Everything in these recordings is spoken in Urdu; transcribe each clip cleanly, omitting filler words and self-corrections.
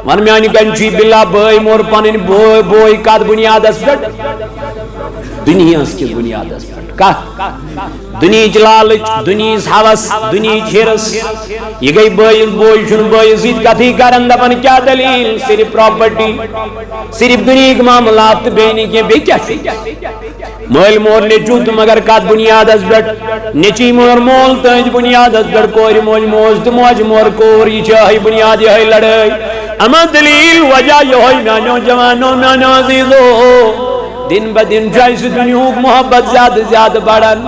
ون میانی کنچی بلا بھائی مور پنن بوئی کت بنیادس پہ دنیا کس بنیادس پہ دنیچ لالچ دنیس ہوس دنیچ ہرس یہ گئی بھائیس بوئی چھن بھائیس سیت کتھی کرن دپن کیا دلیل صرف پراپرٹی صرف دنیا معاملات بینی کے بے کیا مول مور نیچو تو مگر کت بنیادس پہ نیچی مور مول تہذ بنیادس پہ کور موج موج تو موج مور کور یہ چاہی بنیاد یہ لڑائی اما دلیل وجہ یہ میانو جوانو میانو عزیزو دن با دن چاہیس دنیا محبت زیادہ زیادہ بڑھن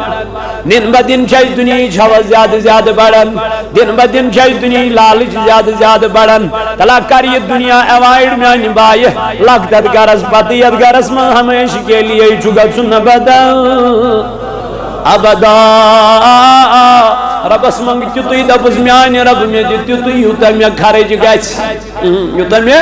دن با دن چاہیس دنیا چھوا زیادہ زیادہ بڑھن دن با دن چاہیس دنیا لالچ زیادہ زیادہ بڑھن تلا کر یہ دنیا اوائڈ میانی بائی لگتت گرس پتیت گرس میں ہمیشہ کے لیے چگا سن بدل ابدا ربس منگ تیتوی دبس میانی رب میں تیتوی یوتا میں خرج گیس یوتا میں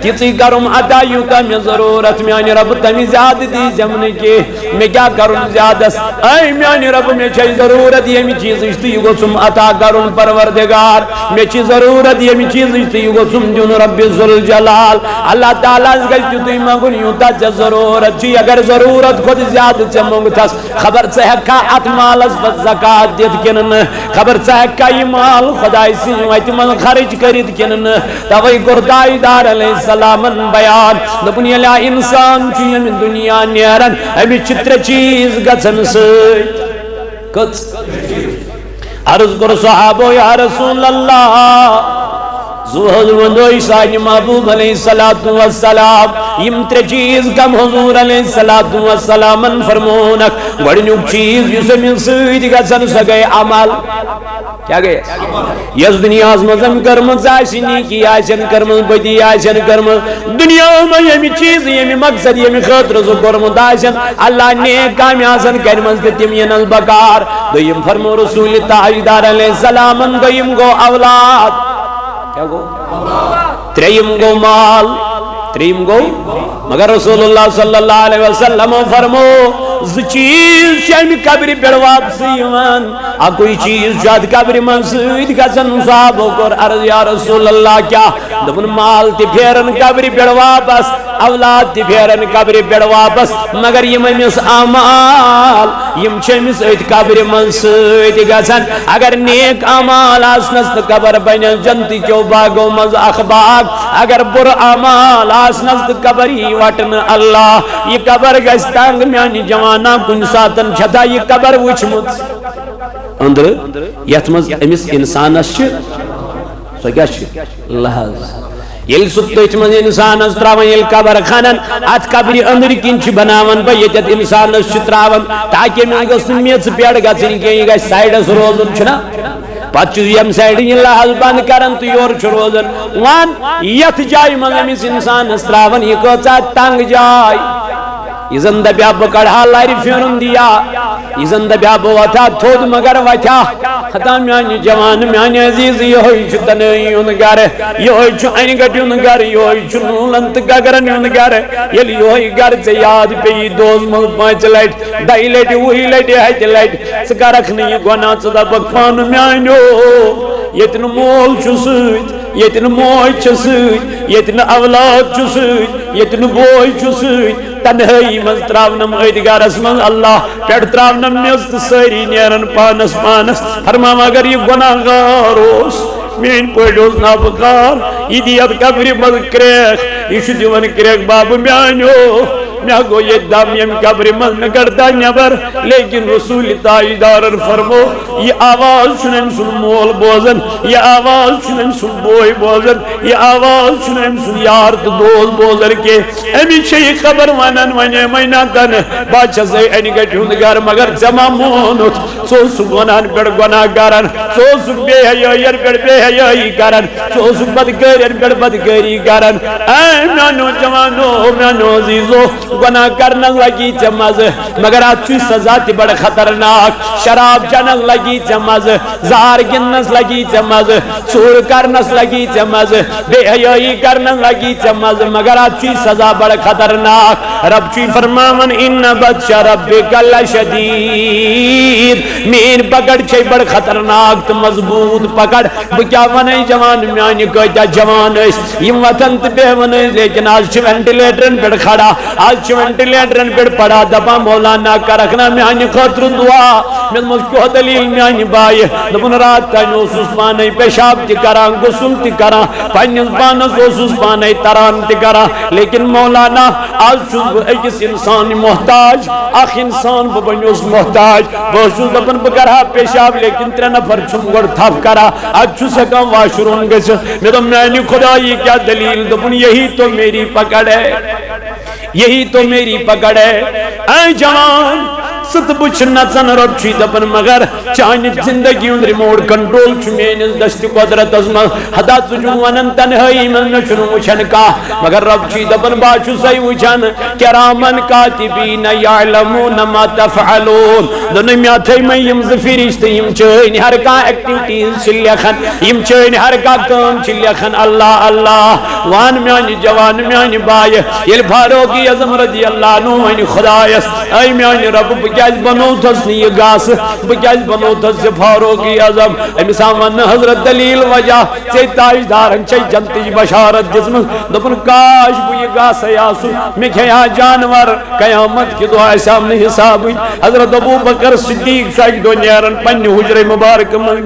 تیتوی کرم عطا یوتا میں ضرورت میانی رب تمی زیادہ دی زمن کے میں کیا کرن زیادس اے میانی رب میں چھئی ضرورت یہ میں چیز اشتی یو سم عطا کرن پروردگار میں چھی ضرورت یہ میں چیز اشتی یو سم جن رب ذوالجلال اللہ تعالیٰ گیس تیتوی مگن یوتا چھ ضرورت چھی اگر ضرورت خود زیادہ چھ مونگ تھاس خبر سے حقا اتمالس بس زکاة دیت کنن خبر چاہے کئی مال خدای سی ویتمن خرج کرد کنن توی گردائی دار علیہ السلامن بیان دپنی علیہ انسان چیم دنیا نیرن امی چتر چیز گچن سیت کچھ عرض کر صحابو یا رسول اللہ زہد وندوئی سانی محبوب علیہ السلام یم تر چیز کم حضور علیہ السلام فرمونک گوڑنیوک چیز یسے من سید گسن سگئے عمل کیا گئے یس دنیا ازمزم کرمز آسینی کی آسین کرمز بدی آسین کرمز دنیا میں یمی چیز یمی مقصد یمی خطر زو کرمز آسین اللہ نیک کامی آسین کرمز تیم ینل بکار دویم فرمو رسول تاجدار علیہ السلام دویم گو اولاد کیا گو تریم گو مال تریم گو مگر رسول اللہ صلی اللہ علیہ وسلم فرمو چیز چیمی قبری پر واپسی من اکوئی چیز جاد قبری من سوید گسن صحابو کر عرض یا رسول اللہ کیا دبن مال تی پھیرن قبری پر واپس اولاد تی پھیرن قبری پر واپس مگر یم امیس اعمال یم چیمی سوید قبری من سوید گسن اگر نیک اعمال آسنست قبر بین جنتی کیو باگو مز اخباق اگر بر اعمال آسنست قبری وٹن اللہ یہ قبر گستانگ میانی جوانا کن ساتن چھتا یہ قبر وچمت اندر یتمز امس انسانس چھ سو کیا چھ لحظ یل سبتوچ من انسانس تراون یل قبر خانن ات قبری اندر کن چھ بناون با یتت انسانس چھ تراون تاکہ میں گس میت پیڑ گژھن کی یہ گژھِ سائیڈس روزن چھنا پتہ یم سائیڈ یہ لحاظ بند کرن تو یور چھ روزن وان یت جائے من امس انسانس تراون یہ کۭژاہ تنگ جائے یہ زندہ بیا بکڑھا لاری فیرن دیا یہ زندہ بیا بوتا تھود مگر وچا خطا میانی جوان میانی عزیز یہ ہوئی چھ تنئی انگر یہ ہوئی چھ این گٹی انگر یہ ہوئی چھ نولنت گگرن انگر یہ ہوئی گر سے یاد پی دوز ملک پانچ لائٹ دائی لائٹ وہی لائٹ ہیچ لائٹ سکا رکھنی گونا صدا بکفان میانیو یتن مول چھ سوید یتن موج چھ سوید یتن اولاد چھ سوید یتن بوئی چھ سوید تنہائی مز تراونم ایدگارس من اللہ پیڑ تراونم نیست ساری نیرن پانس پانس فرمام اگر یہ گناہ گاروس مین پوڑوز نابکار یہ دیت قبری مز کریخ یہ شو دیون کریخ باب میانیو میں گو یہ دم یم قبری مز نکرتا نبر لیکن رسول تاجدار فرمو یہ آواز چنن سن مول بوزن یہ آواز چنن سن بوئی بوزن یہ آواز چنن سن یار تو دوز بوزن کے امی چھئی خبر ونن ونی مینا تن باچہ سے اینی گٹی ہندگار مگر جمع مونت سو سو گنان پر گناہ گارن سو سو بے حیائر پر بے حیائی گارن سو سو بدگرین پر بدگری گارن اے میانو جوانو میانو عزیزو گناہ کرنا لگی ژے مزٕ مگر اتھ چھُ سزا تہِ بڑٕ خطرناک شراب چنس لگی ژے مزٕ زار گِنٛدنس لگی ژے مزٕ ژوٗر کرنس لگی ژے مزٕ بے حیٲیی کرنس لگی ژے مزٕ مگر اتھ چھُ سزا بڑٕ خطرناک رب چھُ فرماوان ان بطش ربک لشدید میٲنۍ پکڑ چھے بڑٕ خطرناک تہٕ مضبوٗط پکڑ بہٕ کیٛاہ ونے جوان میانہِ کۭتیاہ جوان ٲسۍ یِم وتھن تہٕ بیہوان ٲسۍ لیکن آز چھِ وینٹِلیٹرن پٮ۪ٹھ کھڑا آز چھِ وینٹِلیٹرن پٮ۪ٹھ پڑا دپان مولانا کرکھ نا میانہِ خٲطرٕ دعا مےٚ دوٚپمس کیٛاہ دلیٖل میانہِ بایہِ دوٚپُن رات تانۍ اوسُس پانے پیشاب تہِ کران غسل تہِ کران پننِس پانس اوسُس پانے تران تہِ کران لیکن مولانا آز چھُس بہٕ أکِس انسان محتاج اکھ انسان بہٕ بنیوس محتاج بہٕ اوسُس دپان بہٕ کرٕ ہا پیشاب لیکن 3 نفر چھُم گۄڈٕ تھپھ کران ادٕ چھُس ہٮ۪کان واش روم گٔژھِتھ مےٚ دوٚپ میانہِ خدا یہِ کیٛاہ دلیٖل دوٚپُن یہی تو میری پکڑ ہے یہی تو میری پکڑ ہے اے جوان ست بچ نژن رب چھ دپن مگر چانہ زندگی ہند ریموٹ کنٹرول چھ میانس دست قدرت مز ہدا ژٕ ونان تنہائی من مےٚ چھُنہٕ وٕچھان کانٛہہ مگر رب چھ دپان بہٕ چھُسے وٕچھان کرامن کاتبین یعلمون ما تفعلون دۄنم تھٲے مےٚ یِم 2 فرشتہٕ یِم چٲنۍ ہر کانٛہہ ایکٹیوٹیز چھِ لیکھان یِم چٲنۍ ہر کانٛہہ کٲم چھِ لیکھان اللہ اللہ وان میانہِ جوان میانہِ بایہِ ییٚلہِ فاروق اعظم رضی اللہ عنہ وَنہِ خۄدایس اے میانہِ رب بہٕ کیٛازِ بنوتھس نہٕ یہِ گاسہٕ بہٕ کیٛازِ بنوتھس یہِ فاروق اعظم أمِس آو وننہٕ حضرت دلیٖل وجہ ژےٚ تاجدارن چھے جنتٕچ بشارت دِژمٕژ دوٚپُن کاش بہٕ یہِ گاسَے آسُن مےٚ کھیٚیہِ ہا جانور قیامت کہِ دۄہ آسہِ ہم نہٕ حسابٕے حضرت ابوبکر صدیق چھُ اکہِ دۄہ نیران پننہِ حجرے مبارکہٕ منٛز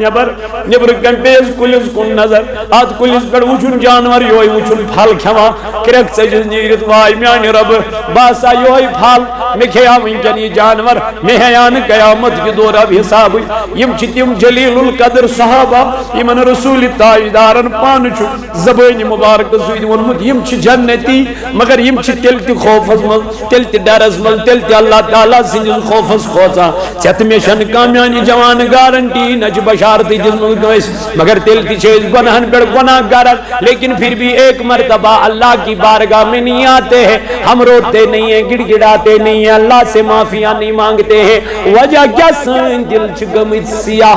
نیبرٕ کنۍ پیٚیَس کُلِس کُن نظر اتھ کُلِس پٮ۪ٹھ وٕچھُن جانور یِہوے وٕچھُن پھل کھٮ۪وان کرٛٮ۪کھ ژٔجِس نیٖرِتھ واے میانہِ رۄبہٕ بہٕ ہسا یِہوے پھل مےٚ کھیٚیہِ ہا وٕنکٮ۪ن یہِ جانور مےٚ ہٮ۪یا نہٕ قیامت کہِ دۄہ رب حسابٕے یِم چھِ تِم جلیٖل القدر صحابہ یِمن رسوٗلِ تاجدارن پانہٕ چھُ زبٲنہِ مُبارکہٕ سۭتۍ ووٚنمُت یِم چھِ جنتی مگر یِم چھِ تیٚلہِ تہِ خوفس منٛز تیٚلہِ تہِ ڈرس منٛز تیٚلہِ تہِ اللہ تعالیٰ سٕنٛدِس خوفس کھوژان ژےٚ تہٕ مےٚ چھنہٕ کانٛہہ میانہِ جوان گارنٹی نہ چھِ بشارتٕے دِژمٕژ کٲنٛسہِ مگر تیٚلہِ تہِ چھِ أسۍ گۄنہن پٮ۪ٹھ گۄناہ کران لیکن پھر بھی ایک مرتبہ اللہ کی بارگاہ میں نہیں آتے ہیں ہم روتے نہیں ہیں گڑ گڑاتے نہیں ہیں اللہ سے معافیاں نہیں مانگتے ہیں وجہ کیا سٲنۍ دل چھِ گٔمٕتۍ سیاہ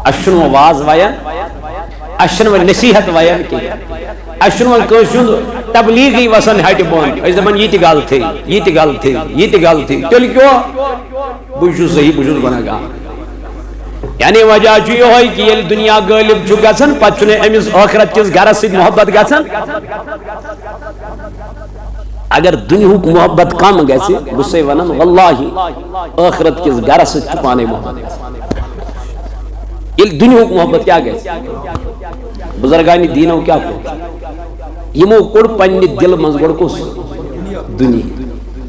اَسہِ چھُنہٕ وۄنۍ واز وایان اَسہِ چھُنہٕ وۄنۍ نصیحت وایان کینٛہہ اَسہِ چھُنہٕ وۄنۍ کٲنٛسہِ ہُنٛد تبلیٖغی وسان ہٹہِ بۄن أسۍ دپان یہِ تہِ غلطٕے یہِ تہِ غلطٕے یہِ تہِ غلطٕے تیٚلہِ کیٛاہ بہٕ چھُس صحیح بہٕ چھُس گۄناہ گار یعنی وجہ چھُ یِہوے کہِ ییٚلہِ دُنیا غٲلب چھُ گژھان پتہٕ چھُنہٕ أمِس ٲخرت کِس گرس سۭتۍ محبت گژھان اگر دنیاہُک محبت کم گژھِ بہٕ چھُسے ونان واللہ ٲخرت کِس گرس سۭتۍ چھُ پانے محبت ییٚلہِ دنیاہُک محبت کیٛاہ گژھِ بُزرگانہِ دیٖنو کیٛاہ کوٚر یِمو کوٚڑ پننہِ دلہٕ منٛز گۄڈٕ کُس دُنیا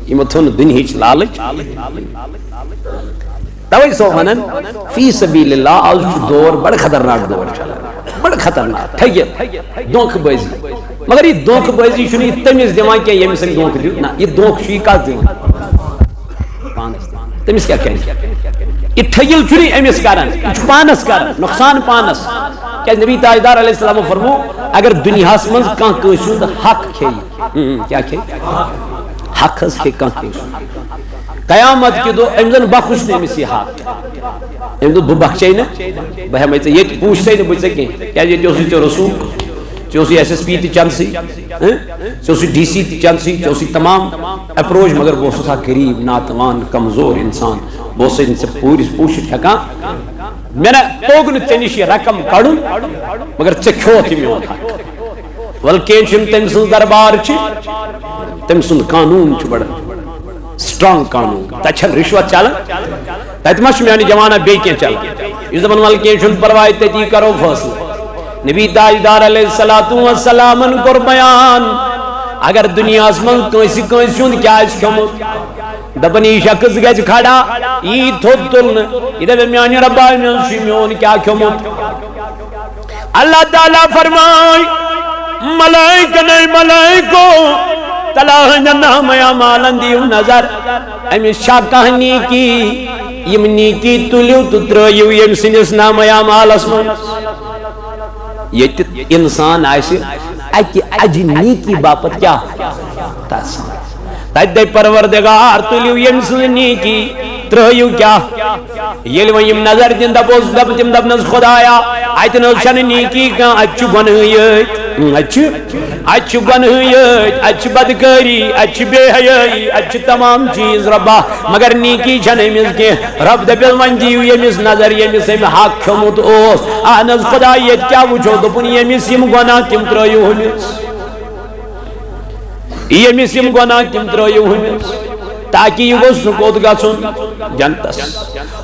یِمو تھٲو نہٕ دُنہِچ لالٕچ توے چھُسو ونان فی سبیل اللہ آز چھُ دور بڑٕ خطرناک دور چلان بڑٕ خطرناک ٹھگِتھ دھوکہٕ بٲزی مگر یہِ دھوکہٕ بٲزی چھُنہٕ یہِ تٔمِس دِوان کینٛہہ ییٚمِس أمۍ دھوکہٕ دیُت نہ یہِ دھوکہٕ چھُ یہِ کتھ دِوان پانس تٔمِس کیٛاہ کرِ یہِ ٹھٔگِل چھُنہٕ یہِ أمِس کران یہِ چھُ پانس کران نۄقصان پانس کیٛازِ نبی تاجدار علیہ السلامو فرمو اگر دُنیاہس منٛز کانٛہہ کٲنٛسہِ ہُنٛد حق کھیٚیہِ کیٛاہ کھیٚیہِ حق حظ کھیٚیہِ کانٛہہ کٲنٛسہِ قیامت کہِ دۄہ أمۍ زن بخش نہٕ أمِس یہِ حق أمۍ دوٚپ بہٕ بخچے نہٕ بہٕ ہٮ۪مے ژےٚ ییٚتہِ پوٗچھسے نہٕ بہٕ ژےٚ کینٛہہ کیٛازِ ییٚتہِ اوسُے ژےٚ رسوٗل ژےٚ اوسُے SSP تہِ چندسٕے ژےٚ اوسُے DC تہِ چندسٕے ژےٚ اوسُے تمام اپروچ مگر بہٕ اوسُس اکھ غریٖب ناتوان کمزور انسان بہٕ اوسُے نہٕ ژےٚ پوٗرِتھ ہٮ۪کان مےٚ نہ توٚگ نہٕ ژےٚ نِش یہِ رقم کڑُن مگر ژےٚ کھیوٚوُتھ یہِ میون حق وَلہٕ کینٛہہ چھُنہٕ تٔمۍ سٕنٛز دربار چھِ تٔمۍ سُنٛد قانوٗن چھُ بڑٕ سٹرانگ قانوٗن تتہِ چھنہٕ رِشوت چلان تتہِ ما چھُ میانہِ جوانا بیٚیہِ کینٛہہ چلان یہِ چھُ دپان وَلہٕ کینٛہہ چھُنہٕ پرواے تٔتی کرو فٲصلہٕ نبی تاجدار علیہ الصلوۃ والسلامن کوٚر بیان اگر دُنیاہس منٛز کٲنٛسہِ کٲنٛسہِ ہُنٛد کیٛاہ آسہِ کھیوٚمُت دپان یہِ شخص گژھِ کھڑا یی تھوٚد تُلنہٕ یہِ دپہِ میانہِ ربا مےٚ چھُ میون کیٛاہ کھیوٚمُت اللہ تعالیٰ فرماے ملائکن ملائکو تلا ہٕنٛدٮ۪ن نامہ اعمالن دِیِو نظر أمِس چھا کانٛہہ نیکی یِم نیکی تُلِو تہٕ ترٲیِو ییٚمہِ سٕنٛدِس نامہ اعمالس منٛز ییٚتہِ انسان آسہِ اکہِ اجہِ نیکی باپتھ کیٛاہ تس تت دے پروردگار تلیو یم سنی کی ترہیو کیا یل ویم نظر دن دپوس دپ تم دپنس خدایا اتن چھن نیکی کان اچ گنہیت اچ گنہیت اچ بدکاری اچ بے حیائی اچ تمام چیز ربا مگر نیکی چھن امس کی رب دپل ون دیو یمس نظر یمس ام حق کھمت اوس اہنز خدا یہ کیا وچھو دپن یمس یم گناہ تم ترہیو ہمس یمس یم گناہ تم ترہیو ہمس تاکہ یہ گوس نکوت گژھن جنتس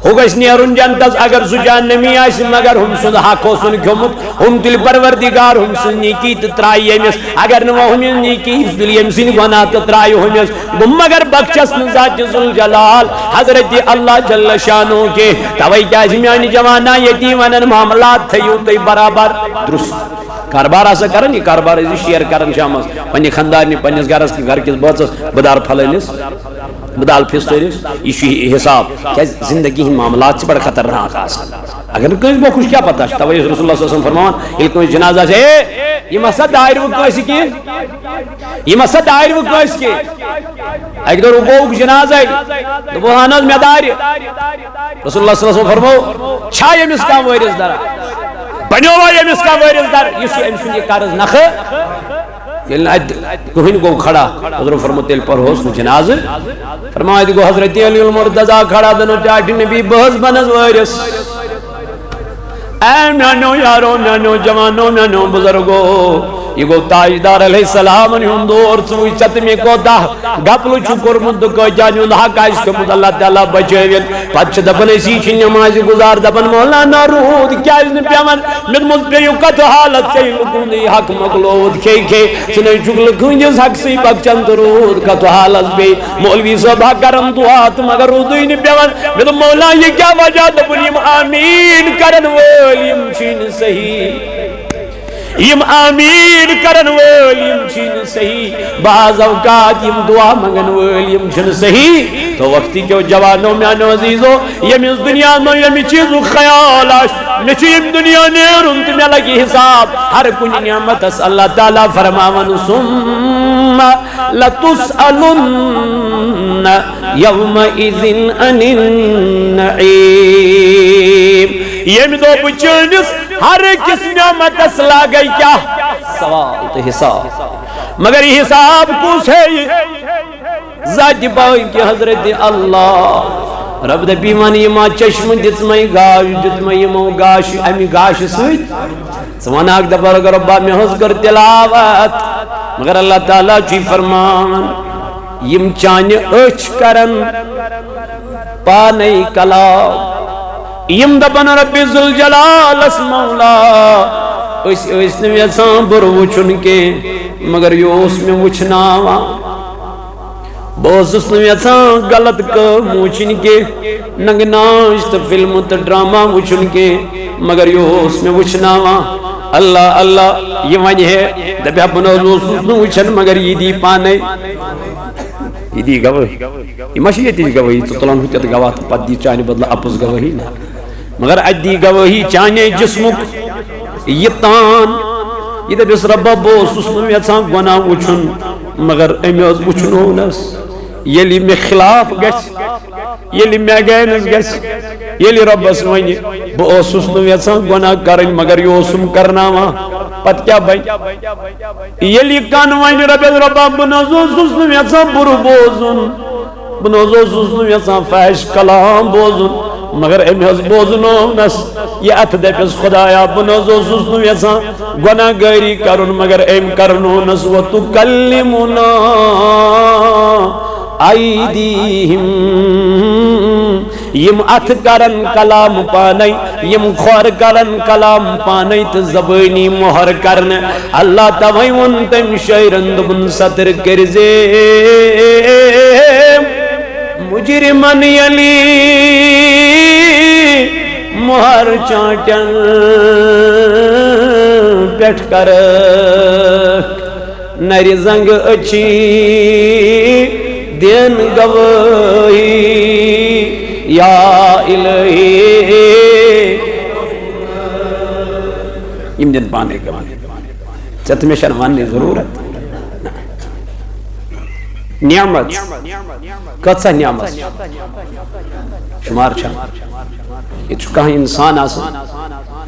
ہو گژھِ نیرُن جنتس اگر سُہ جہنمی آسہِ مگر ہم سُنٛد حق اوسُن کھیوٚمُت ہم تُلہِ پروردگار ہم سٕنٛز نیکی تہٕ ترٛایہِ ییٚمِس اگر نہٕ وۄنۍ ہُمِس نیکی یُس تُلہِ ییٚمہِ سٕنٛدۍ گۄناہ تہٕ ترٛایہِ ہُمِس گوٚو مگر بخشس نہٕ ذاتِ ذوالجلال حضرت اللہ جل شانہ کے توے کیازِ میانہِ جوانا ییٚتی ونن معاملات تھٲیِو تُہۍ برابر درست کاربار آسا کرن یہ کاربار شیئر کرن شامس پنہ خاندان پنس گھرس گھرکس بچس بدار پھلنس بدال پھسترس یہ حساب کیا زندگی ہند معاملات سے بڑا خطرناک آسان اگر کنس بہ کچھ کیا پتہ توے رسول اللہ صلی اللہ علیہ وسلم فرمان یل کنس جنازہ سے یہ مسا دائر و کس کی یہ مسا دائر و کس کی ایک دور رکوع جنازہ دو ہنز میں دائر رسول اللہ صلی اللہ علیہ وسلم فرمو چھا یمس کا وارث دار بنیوا یمس کا وارث دار اس امس یہ قرض نخ کہیں گو کھڑا حضرت فرمو تیل پر ہوس جناز فرمایا گو حضرت علی المرتضی کھڑا دنو ٹاٹی نبی بہز بنز وارث اے میانو یارو میانو جوانو میانو بزرگو یہ گو تاجدار علیہ السلام انہوں دور سوئی چتمی کو دا گپلو چکر مدکو جانیون حق آئیس کے مد اللہ تعالیٰ بچوین پچھ دپن اسی چھ نماز گزار دپن مولانا رود کیا اس نے پیامن مد مزپیو کت حالت سے لکن دی حق مقلود کھے کھے سنے چکل کنجز حق سی بکچند رود کت حالت بے مولوی صبح کرم دعات مگر رودوی نے پیامن مد مولا یہ کیا وجہ دپنیم آمین کرن والیم چین صحیح یم آمین کرن والیم چھن صحیح بعض اوقات یم دعا منگن والیم چھن صحیح تو وقتی کیوں جوانوں میانو عزیزو یم اس دنیا میں یم چیزو خیال آش نچو یم دنیا نیرون تمہیں لگی حساب ہر کنی نعمت اس اللہ تعالیٰ فرماون ثم لتسألن یومئذ عن النعیم یم دو بچینس ہر کس نعمت اسلا گئی کیا سوال تو حساب مگر یہ حساب کس ہے ذات بائی کی حضرت اللہ رب دبی مانی ما چشم دتمائی گاش دتمائی مو گاش امی گاش سوید سواناک دبر اگر ربا میں حض کر تلاوت مگر اللہ تعالیٰ چی فرمان یم چانی اچھ کرن پانی کلاو یم دپن رب ذوالجلال اس مولا اس نے ویسان بر وچن کے مگر یہ اس میں وچناوا بہت اس نے ویسان غلط کام وچن کے نگناش تا فلم تا ڈراما وچن کے مگر یہ اس میں وچناوا اللہ اللہ یہ وجہ ہے دبی اپنا اس نے وچن مگر یہ دی پانے یہ دی گواہی یہ مشیتی گواہی تو طلان ہوتی ہے گواہ پت دی چاہنے بدلہ اپس گواہی نا مگر ادی گواہی چانے جسمک یہ تان یہ دبیس ربا بوس اس میں یسان گناہ وچن مگر امیوز وچنونس یلی میں خلاف گس یلی میں گینس گس یلی رب اسوانی بوس اس میں یسان گناہ کرن مگر یوسم کرنا وا پت کیا بھائی یلی کانوانی ربا بنازوس اس میں یسان برو بوزن بنازوس اس میں یسان فحش کلام بوزن مگر امیز بوزنو نس یہ ات دپس خدایا بنازو سسنو یسان گناہ گاری کرن مگر ایم کرنو نس و تکلمنا ایدیہم یم ات کرن کلام پانی یم خور کرن کلام پانی تو زبانی مہر کرن اللہ توائی ونتم شیرند بن سطر کرزے مجرمن یلی مہر چانٹن پیٹھ کر نری زنگ اچھی دین گواہی یا الہی یم دن پانے گواہی چت میں شرمانی ضرورت نعمت کتسا نعمت شمار چھا یہ کہیں انسان آسان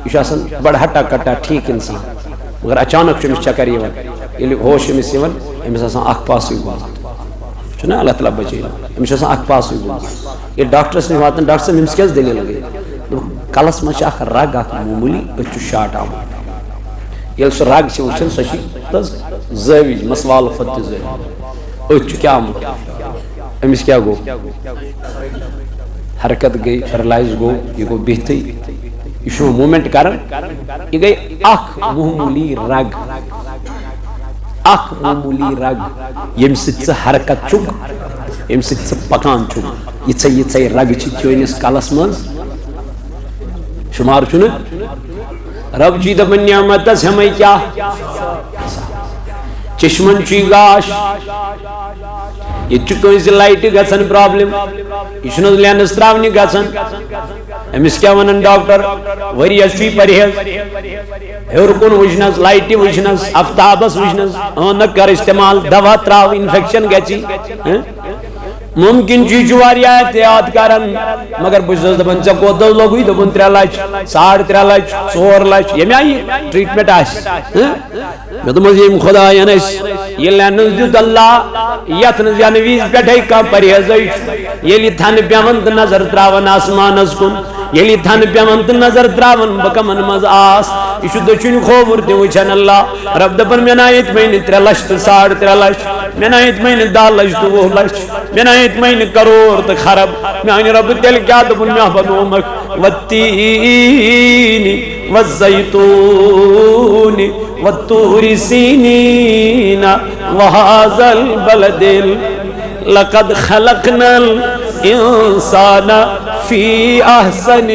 یہ آسان بڑا ہٹا کٹا ٹھیک انسان مگر اچانک چمس چکر یہ ہوش امس امس آسان اخ پاس چھنا اللہ تعالیٰ بچے امس آسان اخ پاس یہ ڈاکٹرس نے واتن ڈاکٹر صاحب امس کیس دلیل لگے کلس مچ اخ رگ اخ معمولی اچھ شاٹ آمد یل سہ رگ چھ وچھن سہ چھ زٲوِج مسوال فت زٲوِج اچھ کیا آمد امس کیا گو حرکت گئی پیرالائز گو یہ گو بہتھے یہ مومنٹ کرن یہ گئی اخ معمولی رگ اخ معمولی رگ یم سۭتۍ ژٕ حرکت چھُکھ یم سۭتۍ ژٕ پکان چھُکھ یِژھے رگ چھِ چٲنِس کلس منٛز شمار چھُنہٕ رب جی دپان نعمتس ہمے کیا چشمن چھُ گاش یہ کٲنٛسہِ لایٹہِ گژھان پرابلم یہ چھُنہٕ لینس تراونہِ گژھان امس کیا ونان ڈاکٹر ؤریس چھُے پرہیز ہیور کُن وٕچھنس لایٹہِ وٕچھنس آفتابس وٕچھنس نہٕ کر استعمال دوا تراو انفیکشن گژھی ممکن چھ واریاہ احتیاط کران مگر بہٕ چھُس دپان ژےٚ کوتاہ لوگُے دوٚپُن 3 لچھ 3.5 لچھ 4 لچھ ییٚمہِ آیہِ ٹریٹمنٹ آسہِ مےٚ دوٚپمس ییٚمۍ خۄدایَن اَسہِ یہِ لینس دیُت اللہ یتھ نہٕ ینہٕ وِزِ پٮ۪ٹھَے کانٛہہ پرہیزٕے چھُ ییٚلہِ تھنہٕ پیٚوان تہٕ نظر تراوان آسمانس کُن ییٚلہِ تھنہٕ پیٚوان تہٕ نظر تراوان بہٕ کمن منٛز آس یہ چھُ دٔچھُنۍ کھووُر تہِ وٕچھان اللہ رب دپان مےٚ نایت مےٚ 3 لچھ تہٕ 3.5 لچھ مےٚ نایت مےٚ 10 لچھ تہٕ 20 لچھ مےٚ نایت مےٚ کرور تہٕ خرب میانہِ رب تیٚلہِ کیٛاہ دوٚپُن مےٚ بنومکھ والتیٖنِ والزیتوٗنِ والطور سینین وهذا البلد لقد خلقنا الانسان في احسن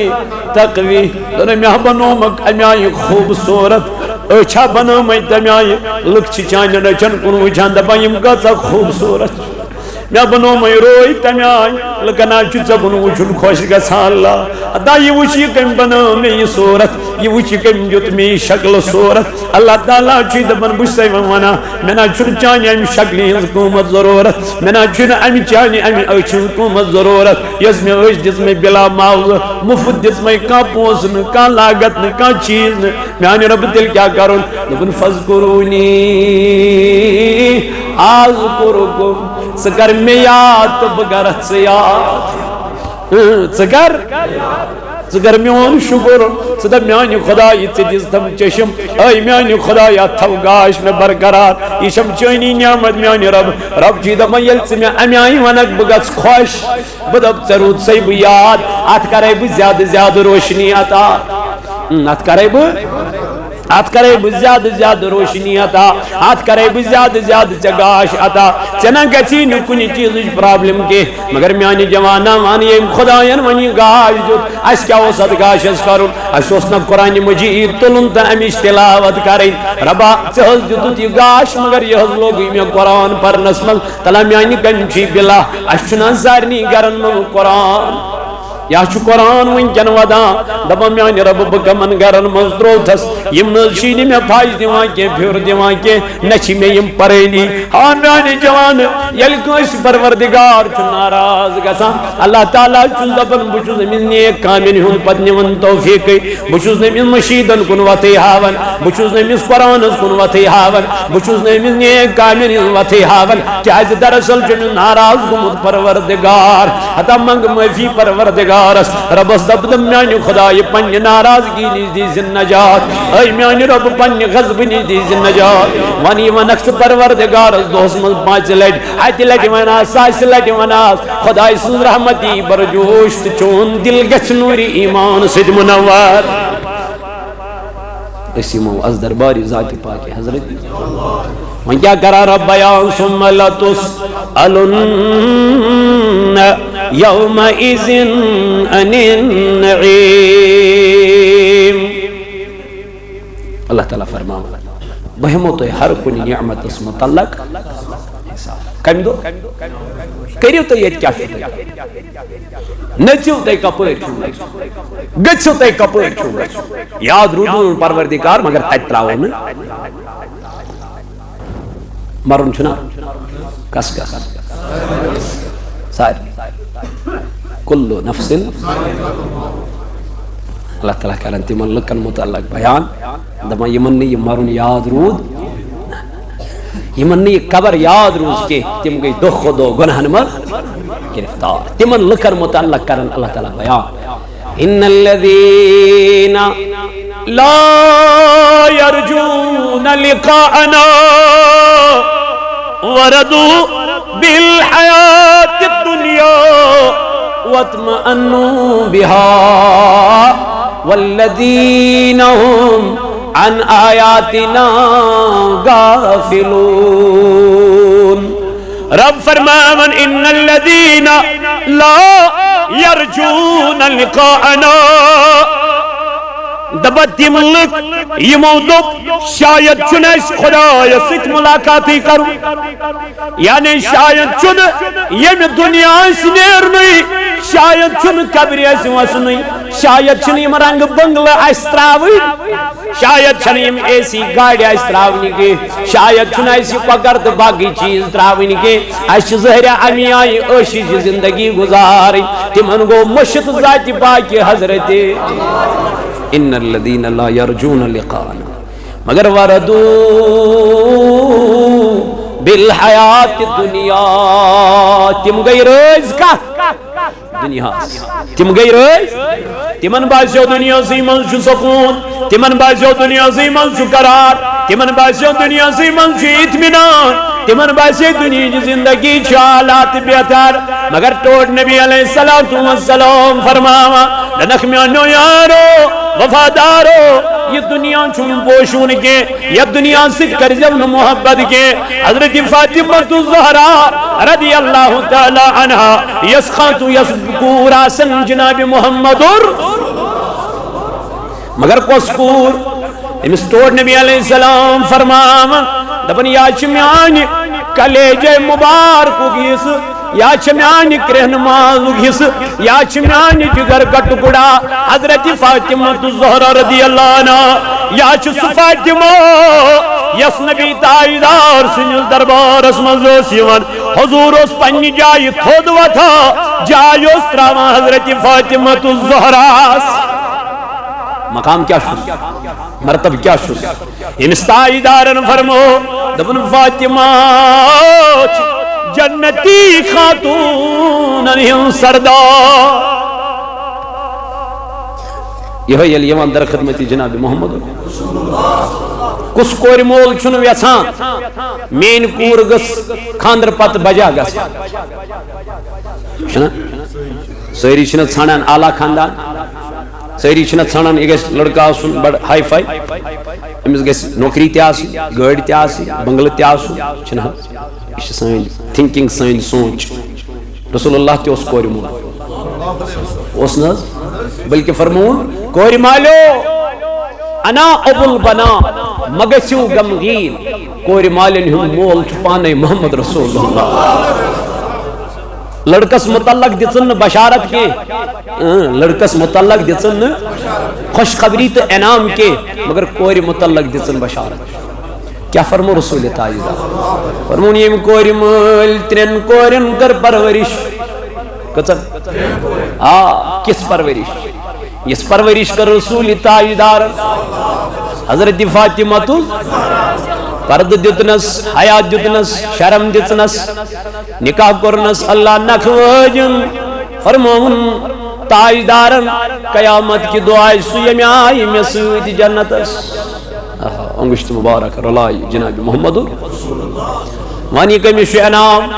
تقویم دونوں میں بنومک امی آئی خوبصورت اچھا بنومک تمی آئی لکھ چھ چانہ نچن کن وچھان دپا یم کتا خوبصورت میں بنوم روئی تمی آئی لکنا چھ کن وچھن خوش گژھان اللہ ادا یہ وچھ یہ کم بنو میں یہ صورت یہ وچھ کم دیت میں شکل صورت اللہ تعالیٰ چھ دپن بچ سے ونا میں نا چھن چانہ ام شکلی ہنز قومت ضرورت میں نا چھن ام چانہ ام اچھن قومت ضرورت یس میں اچھ دس میں بلا معاوضہ مفت دس میں کا پونس نہ کا لاگت نہ کا چیز نہ میانہ رب دل کیا کرون دپن فذکرونی اذکرکم سکر میں یاد تو بغرت سے یاد سکر میون شکر سدہ میانی خدا یہ دس تم چشم اے میانی خدا یا تھو گاش میں برقرار یہ شم چینی نعمت میانی رب جی دپا یل سے میں امی آئی ونک بگس خوش بدب ضرور سے بھی یاد ات کرے بھی زیادہ روشنی عطا ات کرے بھی زیادہ روشنی عطا ات کرے بھی زیادہ جگاش عطا چنا گچی نہ کنی چیز پرابلم کے مگر میانی جوانا وانی خدایان ونی گاش دیت اس کیا اس گاش اس کرن اس نہ قرآن مجید تلن تا امش تلاوت کریں ربا چہز دیت یہ گاش مگر یہ لوگ میں قرآن پرنس مل تلا میانی کنچی بلا اس چھنا سارنی گرن مل قرآن یا چھو قرآن ونکن ودان دبا میانی رب بکمن گرن مزدروتس یم نشینی میں پھاش دیوان کے پھر دیوان کے نچی میں یم پرینی ہاں میانی جوان یل کوش پروردگار چھو ناراض گسان اللہ تعالیٰ چھو دبن بچوز نمین نیک کامین ہون پتنی ون توفیقی بچوز نمین مشیدن کن وطی ہاون بچوز نمین قرآن کن وطی ہاون بچوز نمین نیک کامین وطی ہاون چاہت دراصل چھو ناراض گمت پروردگار حتی منگ مفی پروردگار ربس دبدم میانی خدای پنی ناراضگی نیز دی زن نجات اے میانی رب پنی غضب نیز دی زن نجات وانی ونکس پروردگار دوست مل 5 لٹ 8 لٹ وناس 7 لٹ وناس خدای سن رحمتی برجوشت چون دل گچ نوری ایمان سد منور اسی مو از درباری ذات پاک حضرت وہاں کیا کرا رب بیان ثم لتسألن یومئذ عن النعیم اللہ تعالیٰ فرماؤ بہمو تو ہر کنی نعمت اس متعلق کم دو کریو تو یہ کیا شکر نچیو تے کپر چھوڑ گچھو تے کپر چھوڑ یاد رودن پروردگار مگر تتراؤ میں مرن چھنا کس کس ساری کل نفس اللہ تعالیٰ کرن تمن لکن متعلق بیان دپان یمن یہ مرن یاد رود یمن یہ قبر یاد روز کے تم گئی دو خودو گناہن مر گرفتار تمن لکن متعلق کرن اللہ تعالیٰ بیان ان الذین لا يرجون لقاءنا وردوا بالحياة الدنيا واطمأنوا بها والذين هم عن آياتنا غافلون رب فرمان ان الذين لا يرجون لقاءنا دبت ملک یہ موضوع شاید چنش خدا ست ملاقاتی کرو یعنی شاید چن یم دنیا سنیرنی شاید چن قبری وسنی شاید چن یم رنگ بنگلہ استراوی شاید چن یم ایسی گاڑی استراونی کے شاید چن ایسی پکر تو باقی چیز تراونی کے اش ظاہر امی آئی عشی زندگی گزاری تمن گو مشت ذات باقی حضرت ان الذین لا یرجون لقاءنا مگر وردو بالحیات الدنیا تم گئی رز کا دنیا تم گئی رز تمن باسیو دنیا سی منز سکون تمن باسیو دنیا سی منز قرار تمن باسیو دنیا سی منز اطمینان تمن باسی دنیا زندگی چالات بہتر مگر ٹوٹ نبی علیہ السلام فرماوا لنخمیانو یارو وفادارو یہ دنیا چھوڑ پوشون کے یہ دنیا سے کرجب محبت کے حضرت فاطمہ الزہرا رضی اللہ تعالی عنہ یسخات یسکور آسن جناب محمد مگر کسکور امس توڑ نبی علیہ السلام فرمام دبن یا چمیان کلیج مبارک گیس یا چمیان کرہنماز گیس یا چمیان جگر کٹکڑا حضرت فاطمہ الزہرا رضی اللہ عنہ یا چس فاطمہ یس نبی تائیدار سنجل دربار اسمز سیون حضور اس پنی جائی تھود و تھا جائی اس تراما حضرت فاطمہ الزہرا مقام کیا شو مرتب کیا شو انستائی دارن فرمو دبن فاطمہ جنتی خاتون انہم سردار یہ ہے یلیمان در خدمتی جناب محمد کس کوری مول چنو یسان مین کور گس خاندر پت بجا گس سہری چھنا چھانان آلہ خاندان سہری چھنا چھانان یہ گس لڑکا سن بڑ ہائی فائی امس گس نوکری تیاسی گاڑی تیاسی بنگل تیاسو چھنا یہ سائن تھنکنگ سائن سوچ رسول اللہ تے اس کوری مول اس ناز بلکہ فرمون کوری مالو انا ابو البنا مگسیو غمگین کوری مالن ہم مول چھپانے محمد رسول اللہ لڑکس متعلق دچن بشارت کے لڑکس متعلق دچن خوشخبری تو انعام کے مگر کوری متعلق دچن بشارت کیا فرمو رسول تائیدہ فرمون یم کوری مل ترین کورن کر پرورش کچھر کس پرورش اس پرورش کر رسول تائیدار حضرت فاطمہ تو پرد دیتنس حیات دیتنس شرم دیتنس نکاح کرنس اللہ نکھوجن فرمون تائیدارن قیامت کی دعائی سویم آئی میں سوید جنتس انگشت مبارک رلائی جناب محمد وانی کمی شعنام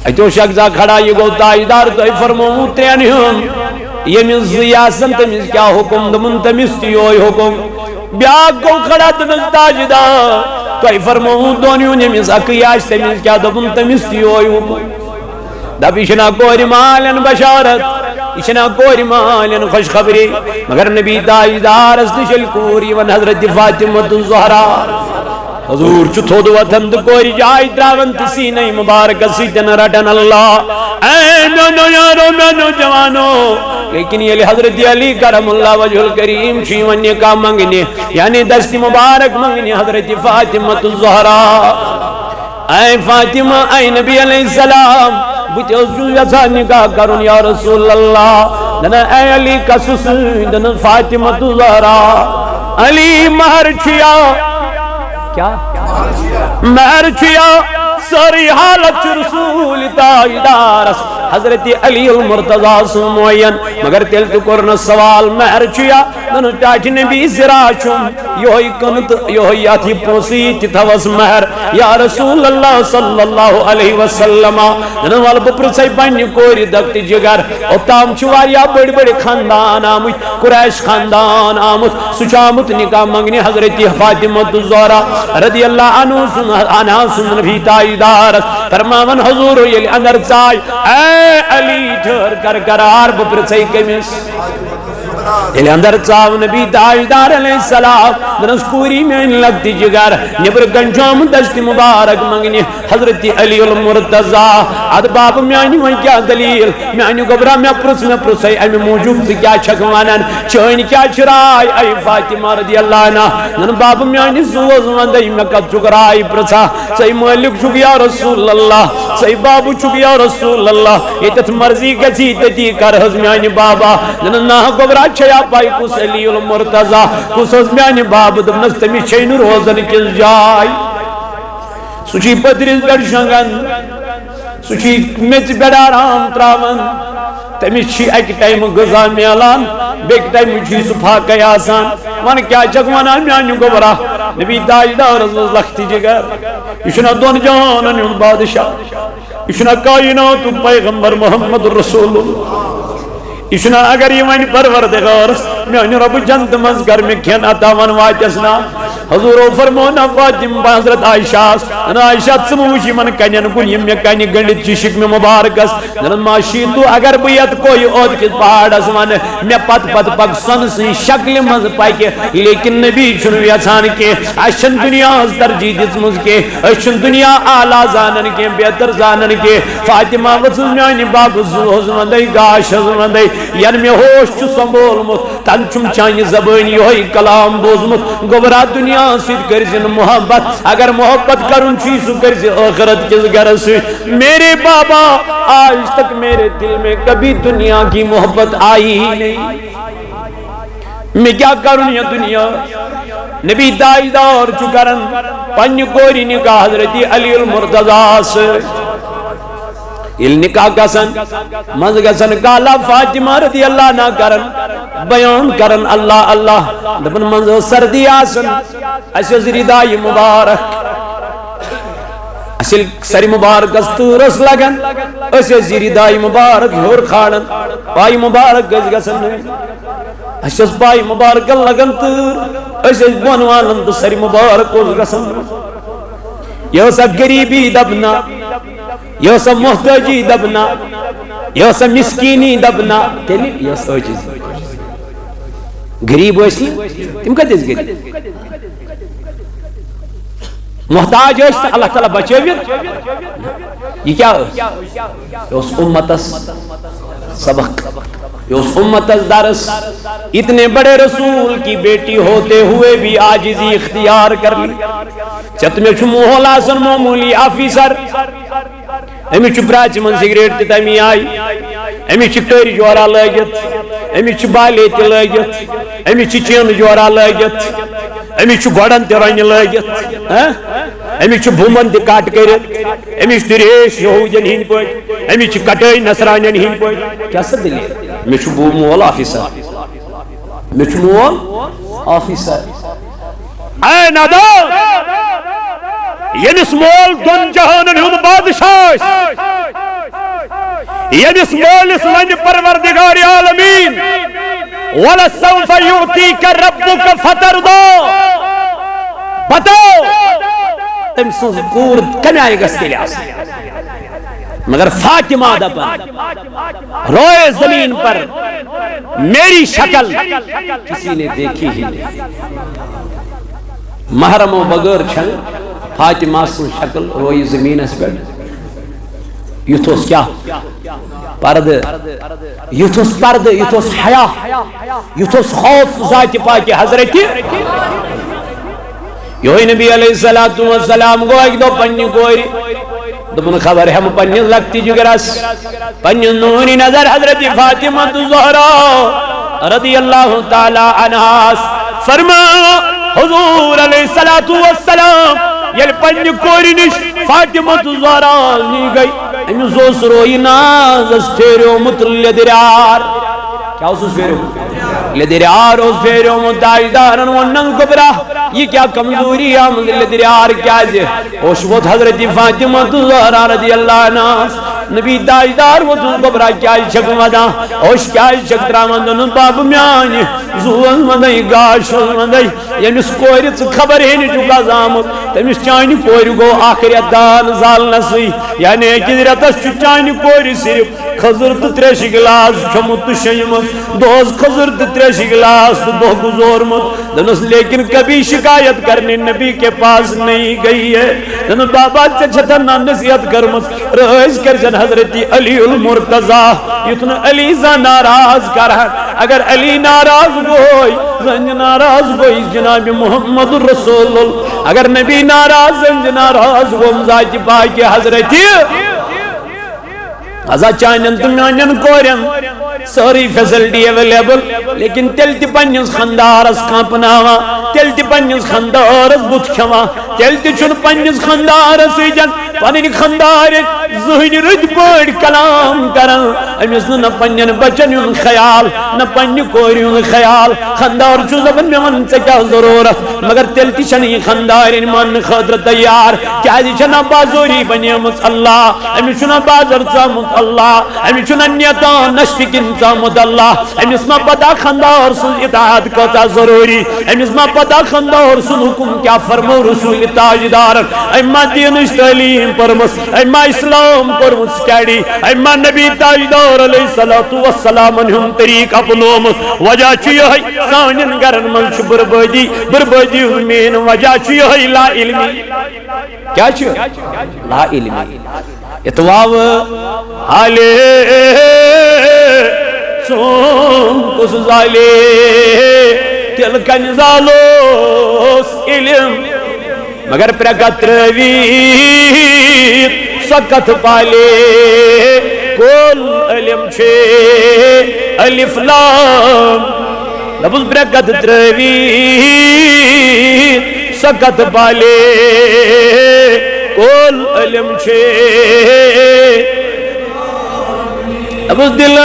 ایتو شخصا کھڑا یہ گو تائیدار تو ای فرمون ترینہم یہ من زیاسن تمیز کیا حکم دمن تمیز تیوئی حکم بیاگ کو کھڑا تمیز تاجدار تو ای فرمون دونیوں نمیز اقیاش تمیز کیا دمن تمیز تیوئی حکم دب اشنا کوری مالن بشارت اشنا کوری مالن خوشخبری مگر نبی تاجدار استشل کوری ون حضرت فاطمہ الزہرا حضور چھتو دو وطن دو کوری جائی دراون تسی نہیں مبارک سیدن رٹن اللہ اے نو یارو میں جوانو لیکن یہ حضرت علی کرم اللہ وجہ الکریم شیون کا منگنی یعنی دست مبارک منگنی حضرت فاطمہ الزہرا اے فاطمہ اے نبی علیہ السلام بت یژھا نکاح کرن یا رسول اللہ دن اے علی کسس دن فاطمہ زہرا علی مہر چھیا کیا مہر چھیا ساری حالت رسول تاجدارس حضرت علی المرتضی سو معین مگر تیل تو کرنا سوال مہر چھیا دن ٹاٹ نبی زراچم یوہی کنت یوہی آتھی پوسی تتھوس مہر یا رسول اللہ صلی اللہ علیہ وسلم دن والب پرسائی بانی کوری دکت جگر اتام چواریا بڑی بڑی خاندان آمد قریش خاندان آمد سچامت نکاح منگنی حضرت فاطمہ الزہرا رضی اللہ عنہ سن بھی تاجدار فرماون حضور یلی اندر چائی اے علی ٹھہر کر قرار بپرسائی کمیس یلی اندر چاو نبی تاجدار علیہ السلام دنس کوری میں لگتی جگر نبر گنجام دشت مبارک منگنی حضرت علی المرتضی اد باب میانی وی کیا دلیل میانی گبرا میں پرسائی امی موجود سے کیا چھکوانن چوئن کیا چرائی اے فاطمہ رضی اللہ عنہ دن باب میانی سوز وندی میں کب چکرائی پرسا سی مالک چکیا رسول اللہ سی بابو چکیا رسول اللہ یہ تت مرضی گسی تتی کر حض میانی بابا دن نا گبرا چھیا پائی کس علی المرتضی کس حض میانی باب دبنس تمی چھین روزن کس جائی سوچی پتریز بیڑ شنگن سوچی میچ بیڑ آرام تراون تمی چھی ایک ٹائم غذا میلان بیک ٹائم چھی صفحہ قیاسان وان کیا چکوانا میانی گبرا نبی تاجدار رضوز لکھتی جگر یشنا دون جانن یون بادشاہ یشنا کائنات پیغمبر محمد رسول اللہ یشنا اگر یہ وانی پروردگار میانی رب جنت مزگر میں کھین اتاوان واچسنا حضور فرمونا فاطمہ حضرت عائشہ انا عائشہ سموشی من کنین کن یم کنی گنڈت چشک میں مبارکس نرن ماشی تو اگر بیت کوئی اوت کس پہاڑ اسمان میں پت پک سن سی شکل مز پائی کے لیکن نبی چھنو یسان کے اشن دنیا از ترجید اسمز کے اشن دنیا آلہ زانن کے بہتر زانن کے فاطمہ وزنانی باب زوزن دے گاش زوزن دے یعنی میں ہوش چو سنبول مت تن چم چانی زبانی ہوئی کلام بوزمت گبرا دنیا سید کرزن محبت اگر محبت کرن چیزو کرزن آخرت کس گرس میرے بابا آج تک میرے دل میں کبھی دنیا کی محبت آئی ہی نہیں میں کیا کروں یہ دنیا نبی تاجدار چکرن پنج کوری نکاح حضرت علی المرتضی سے il nikah gasan maz gasan kala Fatima radi Allah na karan bayan karan Allah Allah dapan manzo sardi asan asya ziridai mubarak asil sari mubarak asturas lagan asya ziridai mubarak hor khanan pai mubarak gasan asya pai mubarak lagan tur asya bonwalan sari mubarak gasan yo sab garibi dabna یہ سب محتاجی دبنا یہ سب مسکینی دبنا تیلی یہ سب چیز غریب ہوئیسی تم کہتے ہیں غریب محتاج ہوئیسی اللہ تعالیٰ بچے بھی یہ کیا یہ اس امتس سبق یہ اس امتس درس اتنے بڑے رسول کی بیٹی ہوتے ہوئے بھی عاجزی اختیار کر لی چت میں چھمو لاسن معمولی آفیسر امی چھ براچ من سگریٹ تی تمی آئی امی چھ ٹوری جورا لگت امی چھ بالی تی لگت امی چھ چین جورا لگت امی چھ گوڑن تی رنگ لگت امی چھ بھومن تی کاٹ کرت امی چھ تریش یہودین ہین پوٹ امی چھ کٹائی نصرانین ہین پوٹ کیا سب دلی امی چھ مول آفیسر امی چھ مول آفیسر اے نادر یعنیس مول دون جہانن ہون بادشاہ یعنیس مول اس ون پروردگار عالمین وَلَسَوْفَ يُعْتِيكَ رَبُّكَ فَتَرْضَى بتاؤ تم سنز گور کمی آئے گا اس کے لئے مگر فاطمہ دپن روئے زمین پر میری شکل کسی نے دیکھی ہی نہیں محرم و بغیر چھن فاطمہ سن شکل روئی زمین اس پر یتھوس کیا پرد یتھوس پرد یتھوس حیاء یتھوس خوف ذات پاک حضرت یہ نبی علیہ السلام گو ایک دو پنی کوئی دبن خبر ہم پنی لگتی جگرس پنی نوری نظر حضرت فاطمہ زہرا رضی اللہ تعالی عنہ فرما حضور علیہ السلام یل پنی کوئی نش فاطمہ زہرا نی گئی امی زوس روئی ناز اس پھیریو متر لیدرار کیا اس پھیریو لیدرار اس پھیریو متاجدارن ونن کبرا یہ کیا کمزوری ہے لیدرار کیا جے اوشوت حضرت فاطمہ زہرا رضی اللہ عنہ نبی تاجدار وہ تم کبرا کیا شک مدا اوش کیا شک ترامندن باب میانی زون مدائی گاشون مدائی یعنی اس کوئی خبر ہے نہیں چکا زامت تمیس چانی کوئی گو آخریت دان زال نسی یعنی ایک رتس چانی کوئی صرف خضر تتریش گلاس کھمت شیمت دوز خضر تتریش گلاس دو گزور مت دنس لیکن کبھی شکایت کرنے نبی کے پاس نہیں گئی ہے دن بابا چچھتنا نصیحت کرمت رئیس کرجن حضرت علی المرتضی یتن علی زا ناراض کرہن اگر علی ناراض گوئی زنج ناراض گوئی جناب محمد رسول اللہ اگر نبی ناراض زنج ناراض گوئی ذات پاکی حضرتی ازا چانن تمانن کورن ساری فیسلٹی اویلیبل لیکن تیل تی پنیس خندارس کانپناوا تیل تی پنیس خندارس بوت کھوا تیل تی چون پنیس خندارس جن پنین خندار زہن رد پڑ کلام کرن امیس نہ پنین بچن یون خیال نہ پنی کوریون خیال خندار چو زبن میں من چکا ضرورت مگر تیل تی چنی خندار من خدر تیار کیا دی چنا بازوری بنیمت اللہ امی چنا بازر چامت اللہ امی چنا نیتا نشتکن چامت اللہ امی اسما پتا خندار سن اطاعت کتا ضروری امی اسما پتا خندار سن حکم کیا فرمو رسول تاجدار اما دینش تعلیم پرمس اما اسلام پرمس کیڑی اما نبی تاجدار علیہ السلام انہم طریق اپنوم وجہ چیئے ہے سانین گرن منش بربادی مین وجہ چیئے ہے لا علمی کیا چیئے لا علمی اتواو حالے سون کس زالے تلکن زالوس علم مگر پرکت روید سکت پالے کل علم چھے الف لام لبز پرکت روید سکت پالے کل علم چھے ابز دل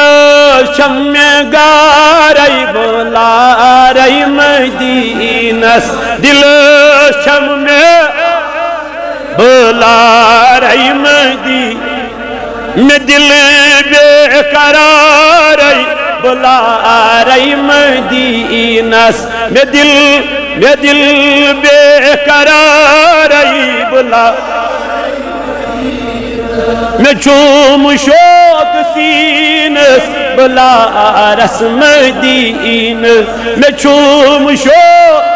شم گارئی بلارائی مدینس دل شم بلارائی میں دل بے قرارائی بلارائی مدینس میں دل بے قرارائی بلارائی میں چوم شوق سینس بلا رسم دین میں چوم شوق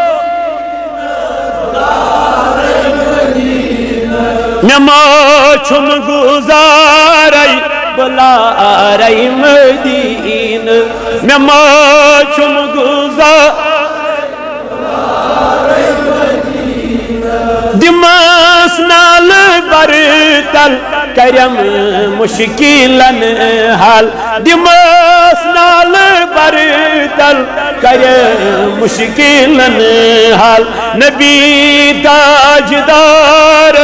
میں ماچم گزارائی بلا رائی مدین میں ماچم گزارائی دماس نال برتل کرم مشکلن حال دماس نال برتل کرم مشکلن حال نبی تاجدار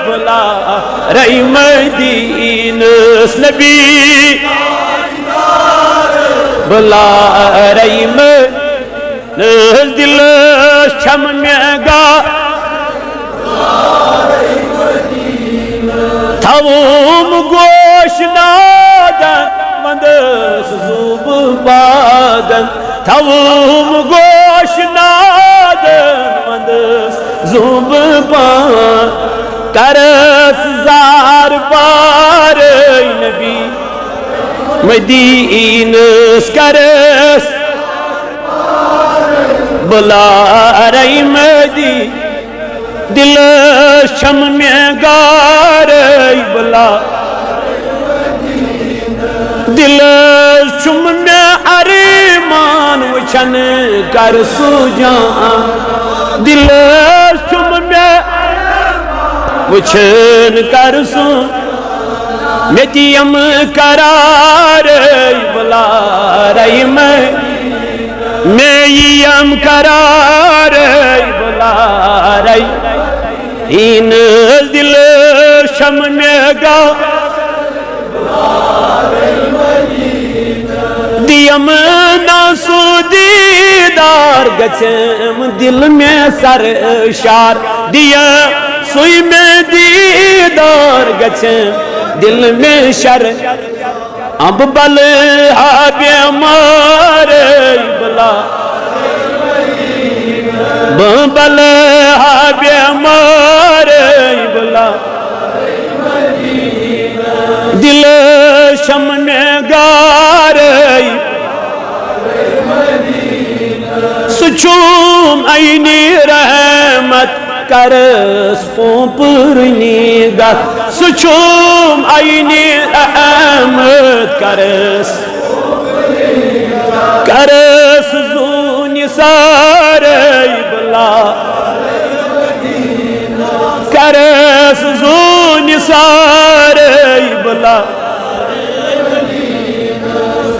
بلا رئی مدینس نبی بلا رئی مدینس دل شم میں گا تھوم گوش نادن مندس زوب بادن تھوم گوش نادن مندس زوب بادن کرس زار پار نبی مدینس کرس بلا رئی مدینس دل شم میں گارئی بلا دل شم میں ارمان وچھن کر سو جان دل شم وچھن کر سن میں دیم قرار بلا رہی میں یم قرار بلا رہی این دل شم میں گا دیم ناسو دیدار گچم دل میں سر شار دیا سوئی میں دیدار گچم دل میں شر اب بل بیمار بلا بل بیمار بلا دل شم میں گار سچوم اینی رحمت کرس پوپرنی گت سچوم اینی رحمت کرس زونی ساری بلا کرس زونی ساری بلا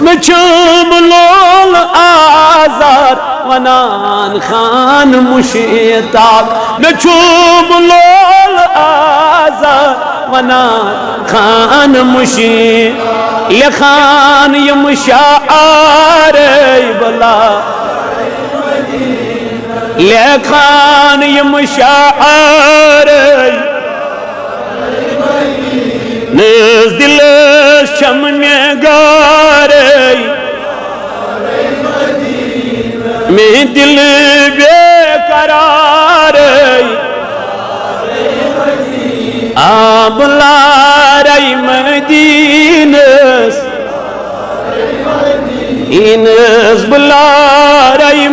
مچم لول آزار ونان خان مشتاق مچم لول آزار ونان خان مشتاق لخان یم شعار بلا لخان یم شعار نز دل شم میں گار میں دل بے قرار بلا رہی مدینس انس بلا رہی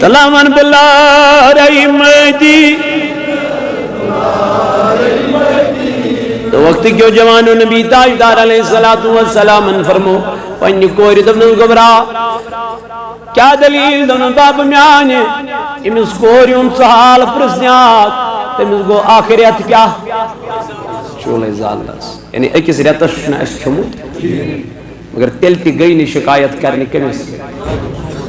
تلامن بلا رہی مدینس تو وقت کیوں جوانو نبی تاجدار علیہ السلام فرمو پنی کوری دبن گبرا کیا دلیل دن باب میانے امس کوری ان سحال پرسنیات تمس گو آخریت کیا چولے زالس یعنی اکس ریتش چھنا اس چھموت مگر تلتی گئی نی شکایت کرنے کمیس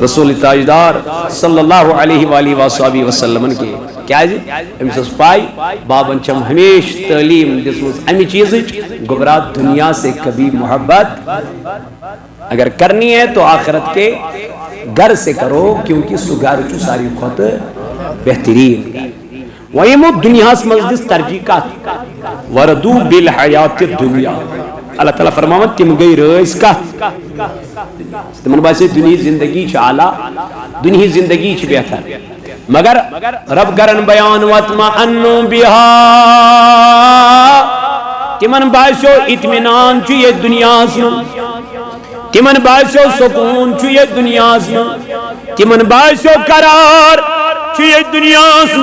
رسول تاجدار صلی اللہ علیہ وآلہ وآلہ وسلم کے کیا جی امس اس پائی بابن چم ہمیش تعلیم دسمس امی چیز گبرا دنیا سے کبھی محبت اگر کرنی ہے تو آخرت کے گھر سے کرو کیونکہ سو گھر چو ساری خود بہترین ویمو دنیا سے مزدس ترجیقات وردو بالحیات دنیا اللہ تعالیٰ فرماوت تم گئی رئیس کا تمن باسی دنیا زندگی چھ آلہ دنیا زندگی چھ بہتر مگر رب کرن بیان وَاتْمَأَنُّ بِهَا تمن باسو اطمینان چھ یہ دنیا سے تمن باسو سکون چھ یہ دنیا سے تمن باسو قرار چھ یہ دنیا سے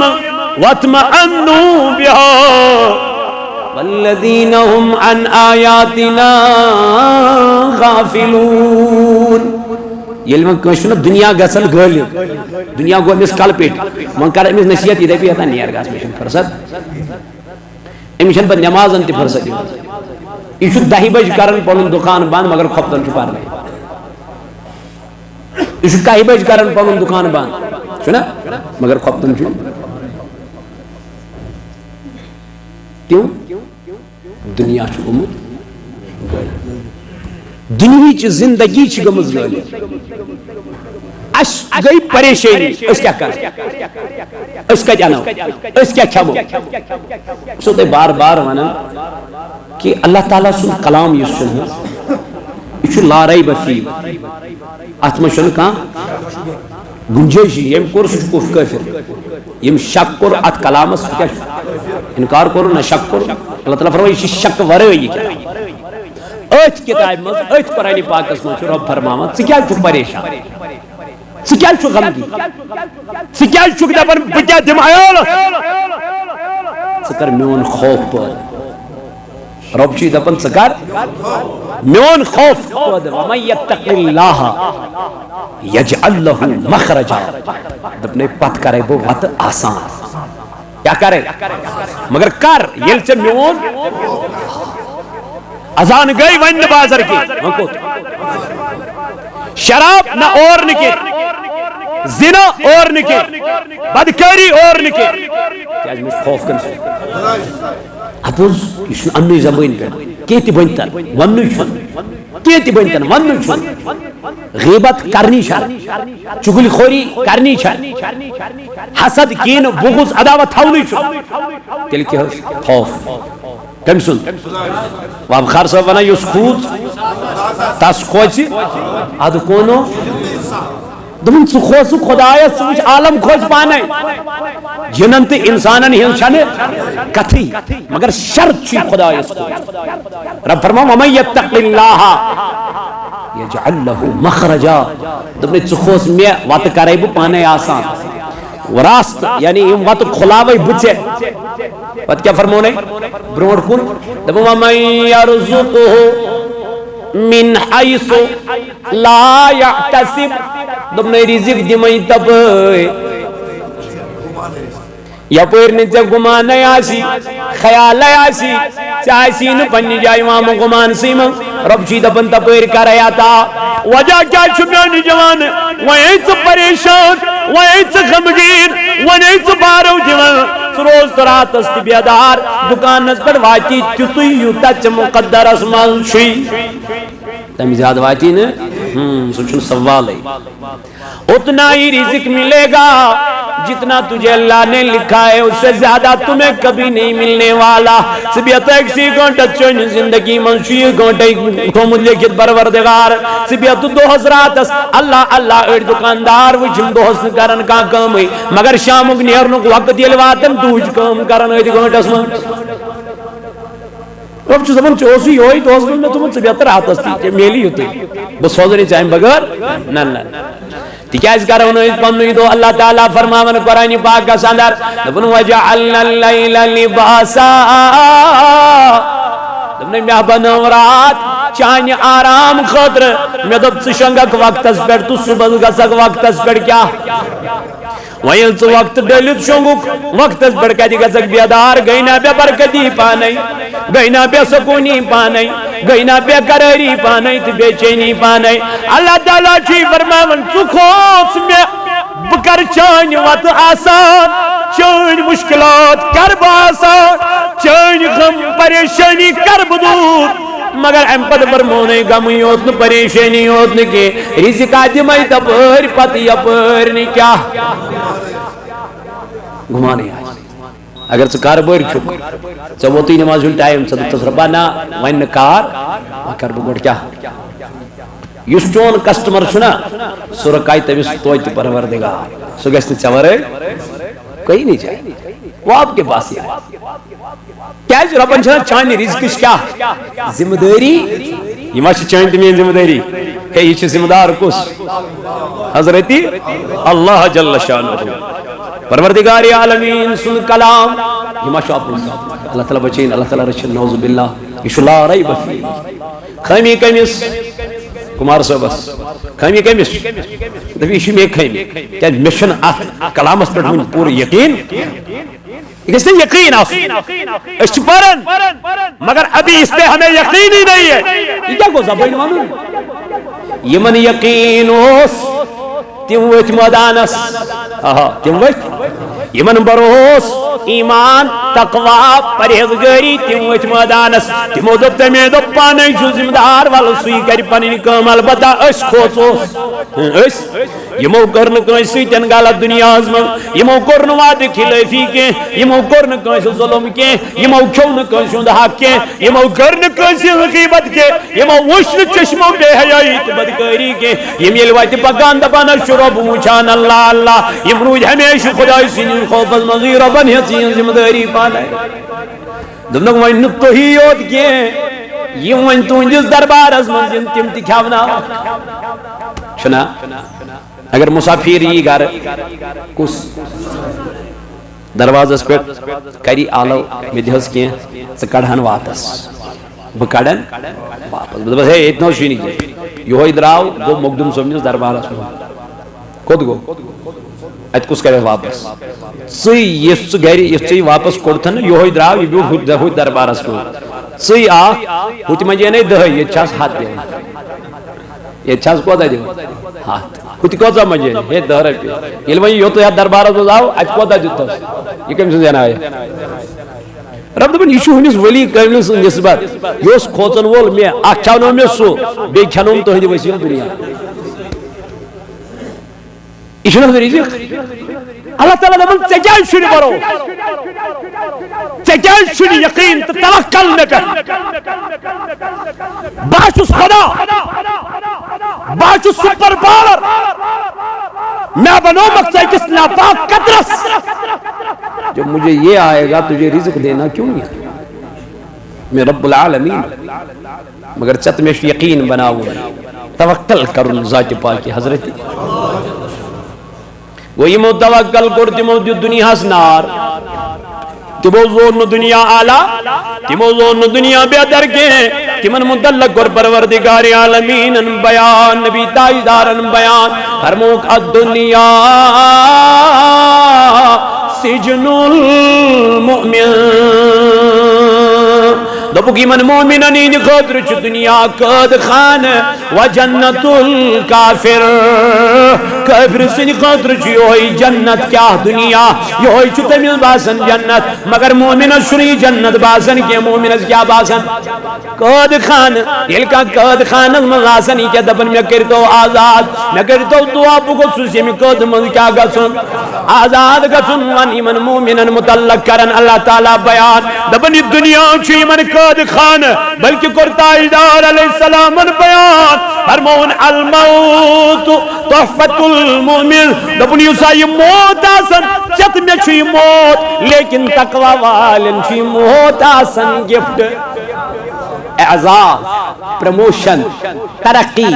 وَاتْمَأَنُّ بِهَا والذین هم عن آیاتنا غافلون یہ لئے کشن دنیا گسل گھلی دنیا گو امیس کال پیٹ من کر امیس نصیحت یہ دیکھو یہ نیار گاس میشن فرصت امیشن پر نماز انتی فرصت یہ شد 10 بج کرن پنن دکان بند مگر خبتن چھپار نہیں یہ شد 10 بج کرن پنن دکان بند سنا مگر خبتن چھپار کیوں دنیا چھ امت دنیا چھ زندگی چھ گمز گالی اس گئی پریشانی اس کیا کر اس کا جانو اس کیا کھمو سو دے بار بار مانا کہ اللہ تعالیٰ سن کلام یہ سن ہے یہ چھ لارئی بفیم اتمشن کان گنجیشی یم کورس چھ کف کافر یم شک کور ات کلامس کیا انکار کرو نہ شک کرو اللہ تعالیٰ فرمائے یہ شک ورے یہ کیا ایت کتاب مز ایت قرآن پاک اس مجھ رب فرماوت سکیال چھو پریشان سکیال چھو غمگی سکیال چھو کتاب پر بچہ دمائیول سکر میون خوف پر رب چی دپن سکر میون خوف وَمَن يَتَّقِ اللَّهَ يَجْعَلْ لَهُ مَخْرَجًا دپنے پت کرے بو وت آسان کیا کرے مگر کر یل چھ میون اذان گئی ون بازر کی شراب نہ اور نکے زنا اور نکے بدکاری اور نکے کیا میں خوف کن اپوز یہ اننی زبان پہ کیتی بنتن ونو چھن کیتی بنتن ونو چھن غیبت کرنی چھن چغل خوری کرنی چھن حسد کین بغض عداوت تھاونی چھن تیل کیا خوف کم سن واب خار صاحب ونا یس خود تاس خوچی ادو کونو دمن سو خوصو خدایت سوچ عالم خوش پانے جنن تے انسانن ہی چھنے کتھی مگر شرط چھی خدایت خوش رب فرماؤ وَمَن يَتَّقِ اللَّهَ يَجْعَلْ لَهُ مَخْرَجًا دمن سو خوص میں وات کرے بو پانے آسان وراست یعنی ام وات کھلاوی بچے وات کیا فرمونے بروڑ کن دمن وَمَن يَرْزُقُهُ من حیث لا يعتصب دمنے رزق دیمائی تب یا پیر نیچے گمان آسی خیال آسی چاہیسی نو پنی جائی وام گمان سیمن رب چی دپن تپیر کر آیا تا وجہ کیا چھپیانی جوان وہیچ پریشان وہیچ غمگین وہیچ بارو جوان سروز ترات است بیدار دکان نسبت واتی تیتوی یوتا چھ مقدر اسمان شوی تم زیادہ واتی نا سوچن سوال ہے اتنا ہی رزق ملے گا جتنا تجھے اللہ نے لکھا ہے اس سے زیادہ تمہیں کبھی نہیں ملنے والا سبیت ایک سی گھنٹہ چون زندگی منشوی گھنٹہ کومد لکھت پروردگار سبیت دو حضرات اللہ اللہ اڑ دکاندار وچھم دو حسن کرن کا کام ہے مگر شامک نیرنک وقت دیلواتن دوج کام کرن ہے گھنٹہ اسمان اب چو زمان چوسی ہوئی تو حسن میں تمہیں سبیت رات استی کہ میلی ہوتی بس حضرین چاہیں بگر نہ تکیاز کرونو اس پنوی دو اللہ تعالیٰ فرماون قرآن پاک کا ساندر دبن وَجَعَلْنَا اللَّيْلَ لِبَاسًا دبن میں بنورات چاہنی آرام خطر میں دب سشنگک وقت اس پر تو صبح گسک وقت اس پر کیا ویل تو وقت ڈیلیت شنگک وقت اس پر کیا دیگا سک بیادار گئینا بے برکتی پانائی گئینا بے سکونی پانائی گئینا بے قراری پانائی تو بے چینی پانائی اللہ تعالیٰ چی فرماون سکھوس میں بکر چان وط آسان چان مشکلات کرب آسان چان غم پریشانی کرب دور مگر ام پد فرمونے غم یوتن پریشانی یوتن کے رزق آدمائی تپر پتی اپرنی کیا گھمانے آج اگر سکار بور چھک چوتی نماز ٹائم صدق تصربانا وین کار کر بگڑ کیا یس چون کسٹمر چھنا سرکائی تبیس تویت پروردگار سو گیستے چورے کہیں نہیں چاہیے وہ آپ کے پاس ہے کیا ہے جو رب انچھنا چاہنی رزقش کیا ذمہ داری یہ ماشی چاہنی تمہیں ذمہ داری ہے یہ چھے ذمہ دار کس حضرتی اللہ جل شانہ پروردگار عالمین سن کلام یہ ماشو آپ اللہ تعالیٰ بچین اللہ تعالیٰ رچن نعوذ باللہ یہ لا ریب فی خیمی کمیس کمار صاحبس خیمی کمیس دفعی اسی میں خیمی کیا مشن آت کلام اس پر ہوں پور یقین یہ کس نے یقین آس اس پرن مگر ابھی اس پہ ہمیں یقین ہی نہیں ہے یہ کیا کو زبین مانو یہ من یقین اس تیم ویت مدانس تیم ویت یہ من بروس ایمان تقوی پرہیزگاری تیم ویت مدانس تیمو دب تیمیں دب پانے جو زمدار والو سوئی کری پانی نکم البتہ اس کھوچوس اس یمو کرن کنسی تنگالا دنیا ازمن یمو کرن واد کھلفی کے یمو کرن کنسی ظلم کے یمو کھون کنسی اندحاق کے یمو کرن کنسی غیبت کے یمو وشن چشموں بے حیائیت بدکاری کے یم یلوائت پکان دبانا شروع بوچان اللہ اللہ یم روج ہمیشہ خدای سنین خوف از مغیر بن حسین زمداری پانا ہے دمنگ وائن توحیوت کے یم وائن تونجز دربار از منزن تم تکھاونا شنا اگر مسافر یہ گھر کس دروازس پر کری آلو میں دہس کی سکڑھن واتس بہ کڑن واپس بہ دپس ہے اتنا چھ نہ یہ دراو گو مخدوم صٲبنِس دربارس منٛز کوٚت گوٚو اتہ کس کرِ واپس ژٕ گھر ژٕ واپس کوٚڑتھن یہ دراو یہ بیوٗٹھ دربارس منٛز ژٕ آکھ ہُتہِ منٛز انے 10 ییٚتہِ چھَس 100 دِوان یہ چھَس کوتاہ دِوان 100 ہُتہِ کوتاہ منٛز ہے 10 رۄپیہِ ییٚلہِ وۄنۍ یوٚت یتھ دربارس منٛز آو اتہِ کوتاہ دیُتتھس یہ کٔمۍ سٕنٛز عنایت رب دپان یہ ہُنس ولی کامل سٕنٛز نسبت یہ اوس کھوژن وول مےٚ اکھ کھیٛاونو مےٚ سُہ بیٚیہِ کھٮ۪نوم تُہنٛدِ ؤسیٖلہٕ دُنیا یہ چھُنہٕ حظ رزق اللہ تعالیٰ دپان ژےٚ کیٛازِ چھُنہٕ بروس ژےٚ کیٛازِ چھُنہٕ یقین تہٕ توکل مےٚ پٮ۪ٹھ بہٕ چھُس خدا بہٕ چھُس سپر پاور میں بنومکھ ژٕ أکِس ناپاک قطرس جب مجھے یہ آئے گا تجھے رزق دینا کیوں نہیں میں رب العالمین مگر چت میں یقین بناؤں توکل کرن ذات پاکی حضرت وہ یمو توکل کر تمو دیو دنیا نار تمو زون دنیا اعلی تمو زون دنیا بہتر کے تمن متعلق کر پروردگار عالمین بیان نبی تاجدارن بیان فرموک الدنیا سجن المؤمن دپوک یمن مومنن ہند خاطر چھ دنیا قید خان و جنت الکافر کافر سن خاطر چھ یہ جنت کیا دنیا یہ چھ تمس باسن جنت مگر مومنس چھ جنت باسن کی مومنس کیا باسن قید خان یل کا قید خان من آسن یہ دپن میں کرتو آزاد میں کرتو دعا بگو سوسی میں قید من کیا گسن آزاد گسن ون یمن مومنن متعلق کرن اللہ تعالی بیان دپن دنیا چھ یمن قید خان بلکہ قرطاجدار علیہ السلام بیان فرمون الموت تحفت المؤمن دپن یوسا یہ موت آسن چت میں چھ موت لیکن تقوی والن چھ موت آسن گفٹ اعزاز پروموشن ترقی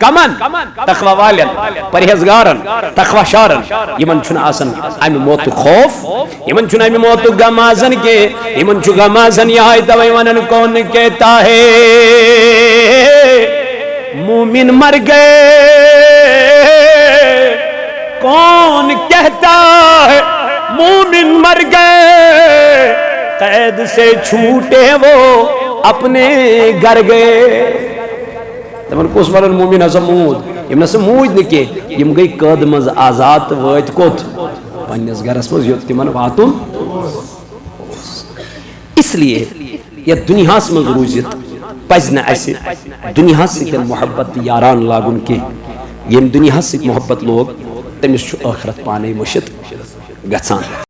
کمن تقوی والن پرہیزگارن تقوی شارن یمن چھن آسن امی موت خوف یمن چھن امی موت غم آسن کے یمن چھن غم آسن یہ توئی ونن کون کہتا ہے مومن مر گئے کون کہتا ہے مومن مر گئے قید سے چھوٹے وہ اپنے گھر گئے دپان کس ون مومن ہسا مود یم نسا مود نکے یم گئی قید مز آزاد وات کوت پنس گھرس مز یوت تمن واتن اس لیے یہ دنیا مز روزت پز نہ اس دنیا سۭتۍ محبت یاران لاگن کی یم دنیا سۭتۍ محبت لوگ تمس چھ آخرت پانے مشت گژھان